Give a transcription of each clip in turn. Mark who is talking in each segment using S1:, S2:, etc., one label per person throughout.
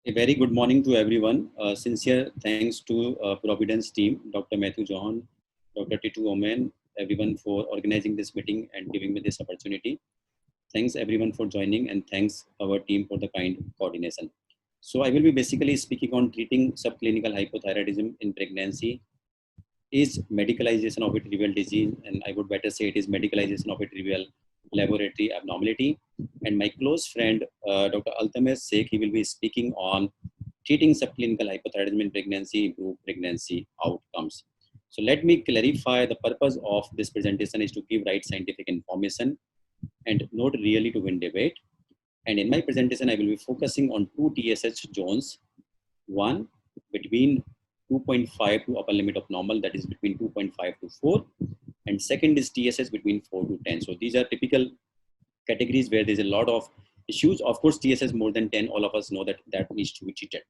S1: A very good morning to everyone. Sincere thanks to Providence team, Dr. Matthew John, Dr. Titu Omen, everyone for organizing this meeting and giving me this opportunity. Thanks everyone for joining and thanks our team for the kind coordination. So I will be basically speaking on treating subclinical hypothyroidism in pregnancy. Is medicalization of a trivial disease, and I would better say it is medicalization of a trivial laboratory abnormality. And my close friend, Dr. Altames Sheikh, he will be speaking on treating subclinical hypothyroidism in pregnancy, improve pregnancy outcomes. So let me clarify the purpose of this presentation is to give right scientific information and not really to win debate. And in my presentation, I will be focusing on two TSH zones, one between 2.5 to upper limit of normal, that is between 2.5 to 4. And second is TSH between 4 to 10. So these are typical categories where there's a lot of issues. Of course, TSH more than 10, all of us know that that needs to be treated.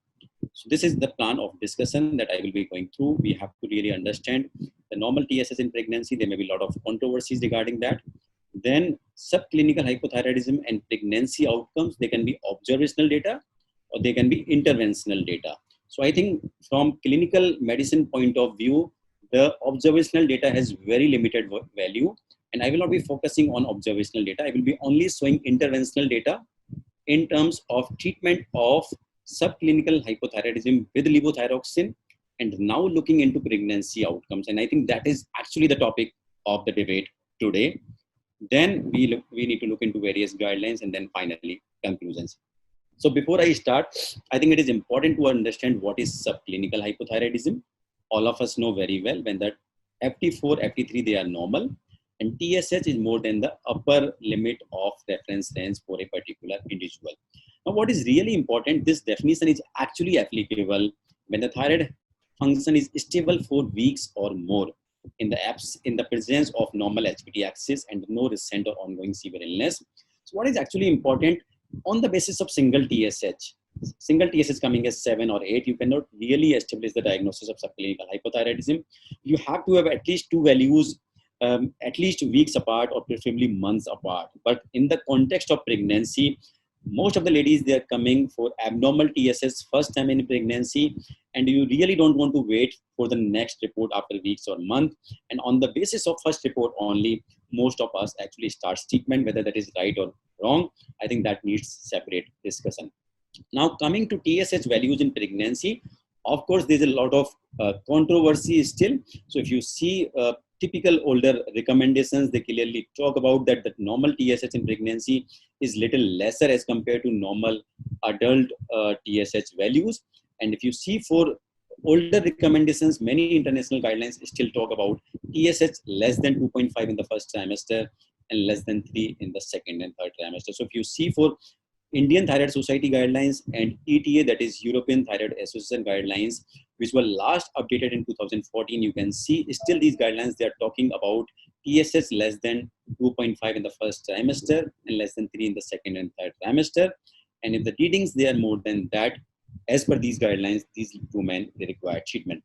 S1: So this is the plan of discussion that I will be going through. We have to really understand the normal TSH in pregnancy. There may be a lot of controversies regarding that. Then subclinical hypothyroidism and pregnancy outcomes, they can be observational data or they can be interventional data. So I think from clinical medicine point of view, the observational data has very limited value, and I will not be focusing on observational data. I will be only showing interventional data in terms of treatment of subclinical hypothyroidism with levothyroxine, and now looking into pregnancy outcomes. And I think that is actually the topic of the debate today. Then we need to look into various guidelines and then finally conclusions. So before I start, I think it is important to understand what is subclinical hypothyroidism. All of us know very well when that FT4, FT3, they are normal, and TSH is more than the upper limit of reference range for a particular individual. Now, what is really important, this definition is actually applicable when the thyroid function is stable for weeks or more in the presence of normal HPT axis and no recent or ongoing severe illness. So what is actually important, on the basis of single TSH coming as 7 or 8, you cannot really establish the diagnosis of subclinical hypothyroidism. You have to have at least two values, at least weeks apart or preferably months apart. But in the context of pregnancy, most of the ladies, they are coming for abnormal TSH first time in pregnancy, and you really don't want to wait for the next report after weeks or month. And on the basis of first report only, most of us actually start treatment, whether that is right or wrong. I think that needs separate discussion. Now, coming to TSH values in pregnancy, of course, there's a lot of controversy still. So if you see typical older recommendations, they clearly talk about that the normal TSH in pregnancy is little lesser as compared to normal adult TSH values. And if you see for older recommendations, many international guidelines still talk about TSH less than 2.5 in the first trimester and less than 3 in the second and third trimester. So if you see for Indian Thyroid Society guidelines and ETA, that is European Thyroid Association guidelines, which were last updated in 2014, you can see still these guidelines, they are talking about TSH less than 2.5 in the first trimester and less than 3 in the second and third trimester. And if the readings, they are more than that, as per these guidelines, these women, they require treatment.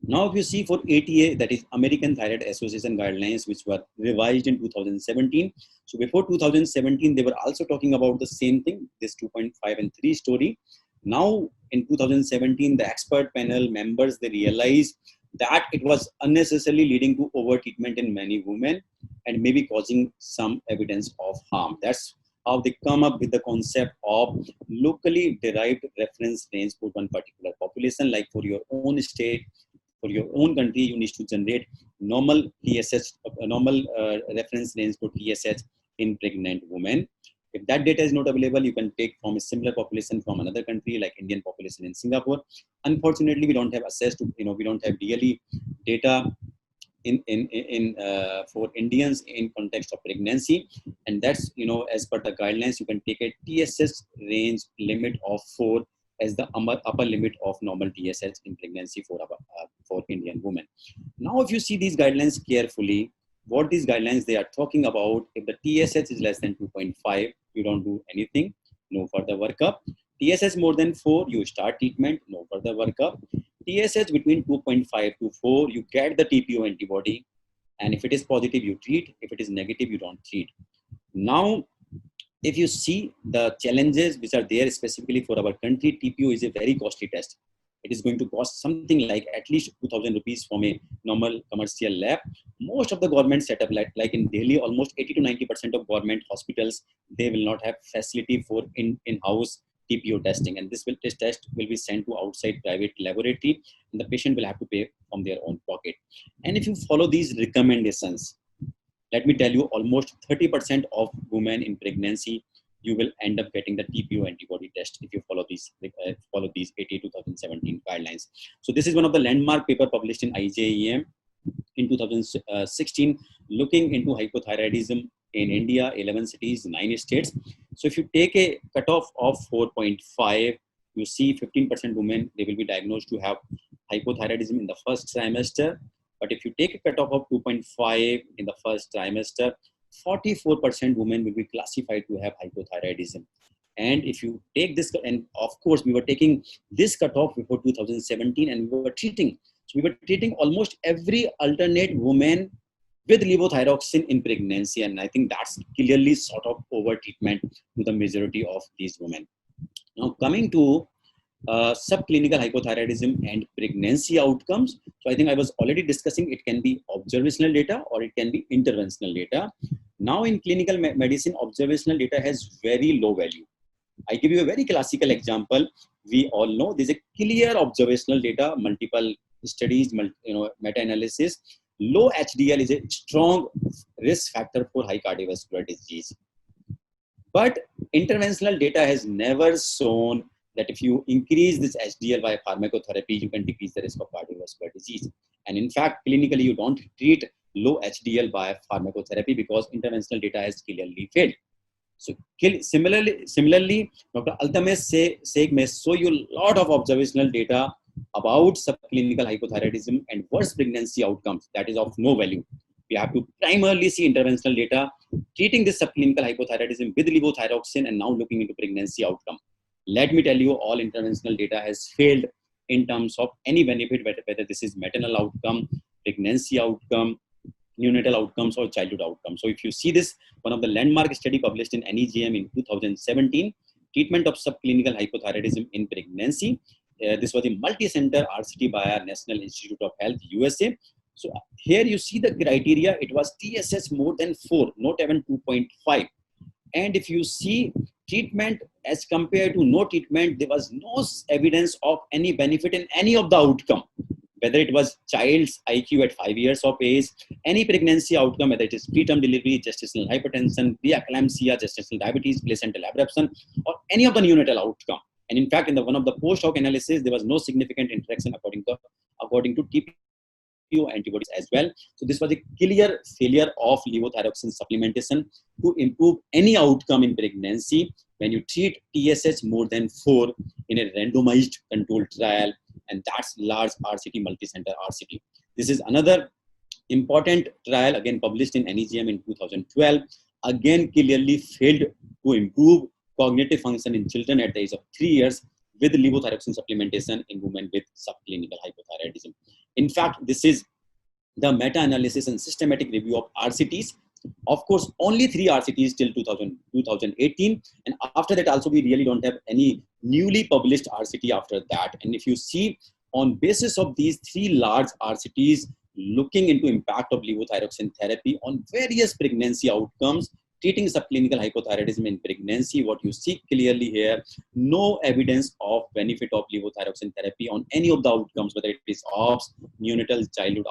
S1: Now, if you see for ATA, that is American Thyroid Association guidelines, which were revised in 2017. So before 2017, they were also talking about the same thing, this 2.5 and 3 story. Now, in 2017, the expert panel members, they realized that it was unnecessarily leading to over-treatment in many women and maybe causing some evidence of harm. That's how they come up with the concept of locally derived reference range for one particular population, like for your own state, for your own country, you need to generate normal TSH, normal reference range for TSH in pregnant women. If that data is not available, you can take from a similar population from another country, like Indian population in Singapore. Unfortunately, we don't have access to, we don't have really data for Indians in context of pregnancy. And that's, as per the guidelines, you can take a TSH range limit of 4 as the upper limit of normal TSH in pregnancy for Indian women. Now, if you see these guidelines carefully, what these guidelines they are talking about, if the TSH is less than 2.5, you don't do anything, no further workup. TSH more than 4, you start treatment, no further workup. TSH between 2.5 to 4, you get the TPO antibody, and if it is positive, you treat. If it is negative, you don't treat. Now, if you see the challenges which are there specifically for our country, TPO is a very costly test. It is going to cost something like at least 2,000 rupees from a normal commercial lab. Most of the government setup, like in Delhi, almost 80 to 90% of government hospitals, they will not have facility for in-house TPO testing, and this test will be sent to outside private laboratory, and the patient will have to pay from their own pocket. And if you follow these recommendations, let me tell you, almost 30% of women in pregnancy, you will end up getting the TPO antibody test if you follow these 80 2017 guidelines. So this is one of the landmark paper published in IJEM in 2016, looking into hypothyroidism in India, 11 cities, 9 states. So if you take a cutoff of 4.5, you see 15% women, they will be diagnosed to have hypothyroidism in the first trimester. But if you take a cutoff of 2.5 in the first trimester, 44% women will be classified to have hypothyroidism. And if you take this, and of course, we were taking this cutoff before 2017, and we were treating. So we were treating almost every alternate woman with levothyroxine in pregnancy. And I think that's clearly sort of over treatment to the majority of these women. Now coming to subclinical hypothyroidism and pregnancy outcomes. So I think I was already discussing, it can be observational data or it can be interventional data. Now in clinical medicine, observational data has very low value. I give you a very classical example. We all know there's a clear observational data, multiple studies, meta-analysis. Low HDL is a strong risk factor for high cardiovascular disease. But interventional data has never shown that if you increase this HDL by pharmacotherapy, you can decrease the risk of cardiovascular disease. And in fact, clinically, you don't treat low HDL by pharmacotherapy because interventional data has clearly failed. So similarly, Dr. Altames Sheikh may show you a lot of observational data about subclinical hypothyroidism and worse pregnancy outcomes. That is of no value. We have to primarily see interventional data, treating this subclinical hypothyroidism with levothyroxine and now looking into pregnancy outcome. Let me tell you, all interventional data has failed in terms of any benefit, whether this is maternal outcome, pregnancy outcome, neonatal outcomes, or childhood outcomes. So if you see this, one of the landmark study published in NEJM in 2017, treatment of subclinical hypothyroidism in pregnancy. This was a multi-center RCT by our National Institute of Health, USA. So here you see the criteria. It was TSS more than 4, not even 2.5. And if you see treatment as compared to no treatment, there was no evidence of any benefit in any of the outcome, whether it was child's IQ at 5 years of age, any pregnancy outcome, whether it is preterm delivery, gestational hypertension, preeclampsia, gestational diabetes, placental abruption, or any of the neonatal outcome. And in fact, in one of the post-hoc analysis, there was no significant interaction according to TPO antibodies as well. So this was a clear failure of levothyroxine supplementation to improve any outcome in pregnancy when you treat TSH more than 4 in a randomized controlled trial, and that's large RCT, multi-center RCT. This is another important trial, again published in NEJM in 2012, again clearly failed to improve cognitive function in children at the age of 3 years with levothyroxine supplementation in women with subclinical hypothyroidism. In fact, this is the meta-analysis and systematic review of RCTs. Of course, only 3 RCTs till 2018. And after that also, we really don't have any newly published RCT after that. And if you see, on basis of these 3 large RCTs looking into impact of levothyroxine therapy on various pregnancy outcomes, treating subclinical hypothyroidism in pregnancy, what you see clearly here, no evidence of benefit of levothyroxine therapy on any of the outcomes, whether it is OBS, neonatal childhood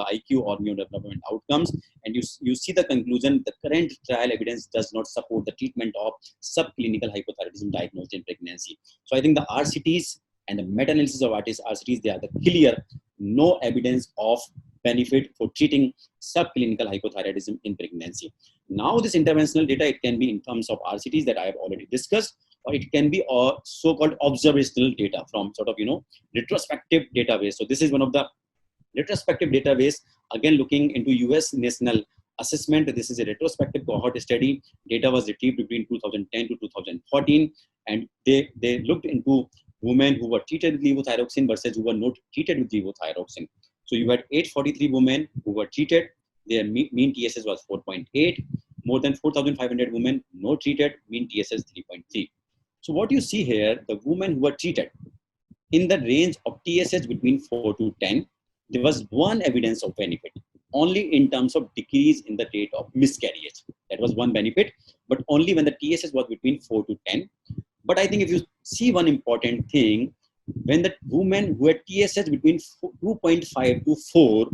S1: IQ, or neurodevelopment outcomes. And you see the conclusion, the current trial evidence does not support the treatment of subclinical hypothyroidism diagnosed in pregnancy. So I think the RCTs and the meta-analysis of RCTs, they are the clear, no evidence of benefit for treating subclinical hypothyroidism in pregnancy. Now this interventional data, it can be in terms of RCTs that I have already discussed, or it can be a so-called observational data from sort of, retrospective database. So this is one of the retrospective database, again looking into US national assessment. This is a retrospective cohort study. Data was retrieved between 2010 to 2014, and they looked into women who were treated with levothyroxine versus who were not treated with levothyroxine. So you had 843 women who were treated. Their mean TSS was 4.8. more than 4,500 women no treated, mean TSS 3.3. So what you see here, the women who were treated in the range of TSH between 4 to 10, there was one evidence of benefit, only in terms of decrease in the rate of miscarriage. That was one benefit, but only when the TSH was between 4 to 10. But I think if you see one important thing, when the women who had TSH between 2.5 to 4,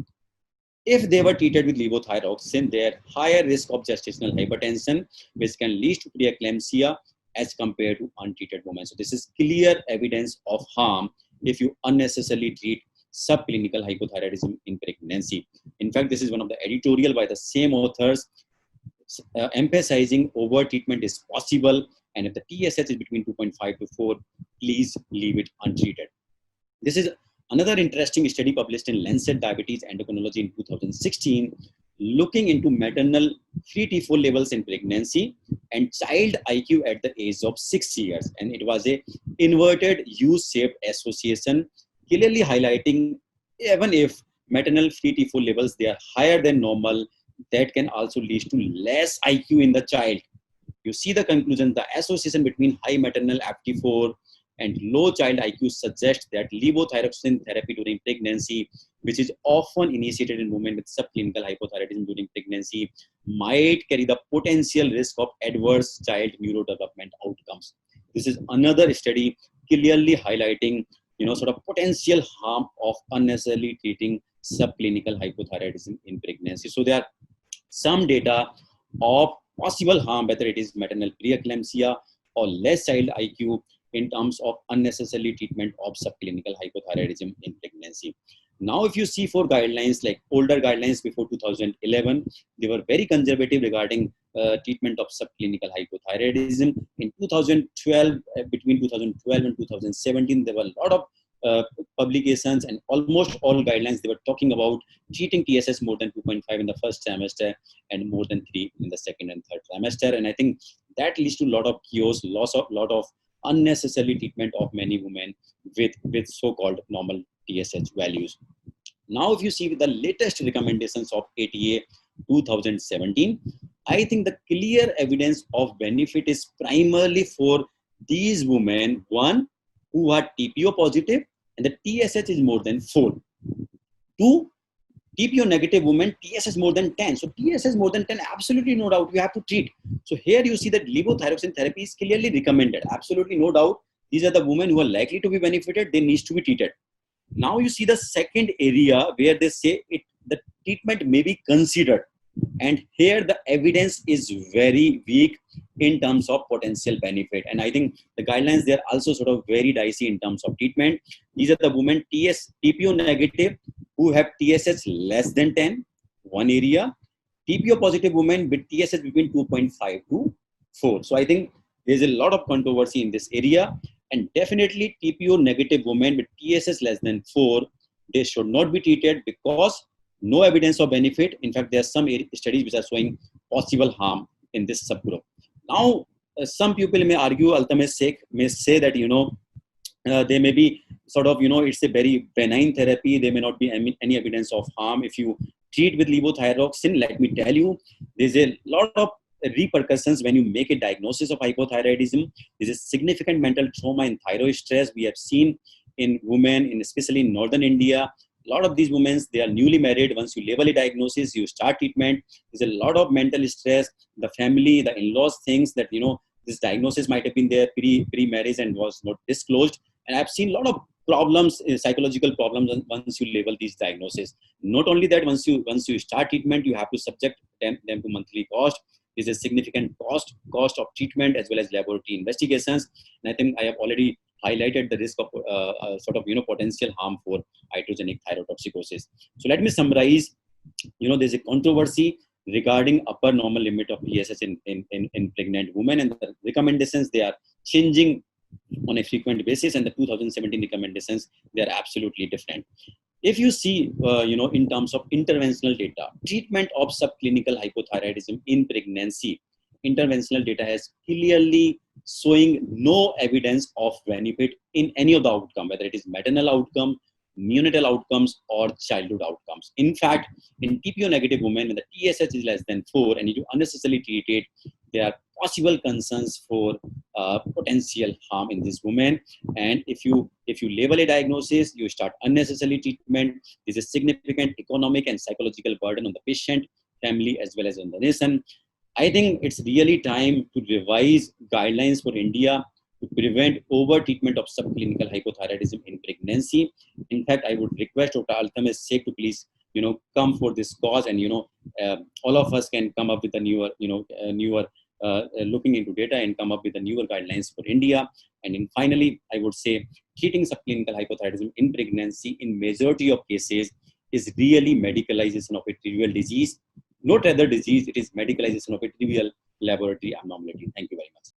S1: if they were treated with levothyroxine, they had higher risk of gestational hypertension, which can lead to preeclampsia as compared to untreated women. So this is clear evidence of harm if you unnecessarily treat subclinical hypothyroidism in pregnancy. In fact, this is one of the editorial by the same authors emphasizing over treatment is possible, and if the TSH is between 2.5 to 4, please leave it untreated. This is another interesting study published in Lancet Diabetes Endocrinology in 2016, looking into maternal free T4 levels in pregnancy and child IQ at the age of 6 years. And it was a inverted U-shaped association, clearly highlighting even if maternal free T4 levels, they are higher than normal, that can also lead to less IQ in the child. You see the conclusion, the association between high maternal FT4 and low child IQ suggests that levothyroxine therapy during pregnancy, which is often initiated in women with subclinical hypothyroidism during pregnancy, might carry the potential risk of adverse child neurodevelopment outcomes. This is another study clearly highlighting, sort of potential harm of unnecessarily treating subclinical hypothyroidism in pregnancy. So there are some data of possible harm, whether it is maternal preeclampsia or less child IQ, in terms of unnecessarily treatment of subclinical hypothyroidism in pregnancy. Now, if you see for guidelines, like older guidelines before 2011, they were very conservative regarding treatment of subclinical hypothyroidism. In 2012, between 2012 and 2017, there were a lot of publications, and almost all guidelines, they were talking about treating TSS more than 2.5 in the first trimester and more than 3 in the second and third trimester. And I think that leads to a lot of chaos, lot of unnecessary treatment of many women with so-called normal TSH values. Now, if you see with the latest recommendations of ATA 2017, I think the clear evidence of benefit is primarily for these women, one, who are TPO positive and the TSH is more than 4. 2, TPO negative women, TSH more than 10. So TSH more than 10, absolutely no doubt, you have to treat. So here you see that levothyroxine therapy is clearly recommended. Absolutely no doubt. These are the women who are likely to be benefited. They need to be treated. Now you see the second area where they say the treatment may be considered. And here the evidence is very weak in terms of potential benefit. And I think the guidelines, they are also sort of very dicey in terms of treatment. These are the women TPO negative who have TSH less than 10, one area. TPO positive women with TSH between 2.5 to 4. So I think there's a lot of controversy in this area. And definitely TPO negative women with TSH less than 4, they should not be treated because no evidence of benefit. In fact, there are some studies which are showing possible harm in this subgroup. Now, some people may argue, ultimately may say that, they may be sort of, it's a very benign therapy. There may not be any evidence of harm. If you treat with levothyroxine, let me tell you, there's a lot of repercussions when you make a diagnosis of hypothyroidism. There's a significant mental trauma and thyroid stress we have seen in women, especially in northern India. A lot of these women, they are newly married. Once you label a diagnosis, you start treatment. There's a lot of mental stress. The family, the in-laws thinks that, this diagnosis might have been there pre-marriage and was not disclosed. And I've seen a lot of problems, psychological problems, once you label these diagnoses. Not only that, once you start treatment, you have to subject them to monthly cost. There's a significant cost of treatment as well as laboratory investigations. And I think I have already highlighted the risk of potential harm for iatrogenic thyrotoxicosis. So let me summarize. There's a controversy regarding upper normal limit of TSH in pregnant women, and the recommendations, they are changing on a frequent basis, and the 2017 recommendations, they are absolutely different. If you see, in terms of interventional data, treatment of subclinical hypothyroidism in pregnancy, interventional data has clearly showing no evidence of benefit in any of the outcome, whether it is maternal outcome, neonatal outcomes or childhood outcomes. In fact, in TPO negative women, when the TSH is less than 4 and you unnecessarily treat it, there are possible concerns for potential harm in this woman. And if you label a diagnosis, you start unnecessary treatment. This is significant economic and psychological burden on the patient, family, as well as on the nation. I think it's really time to revise guidelines for India to prevent over-treatment of subclinical hypothyroidism in pregnancy. In fact, I would request Dr. Altamis Sheikh to please, come for this cause, and all of us can come up with a newer looking into data and come up with the newer guidelines for India. And then finally, I would say treating subclinical hypothyroidism in pregnancy in majority of cases is really medicalization of a trivial disease, not other disease. It is medicalization of a trivial laboratory abnormality. Thank you very much.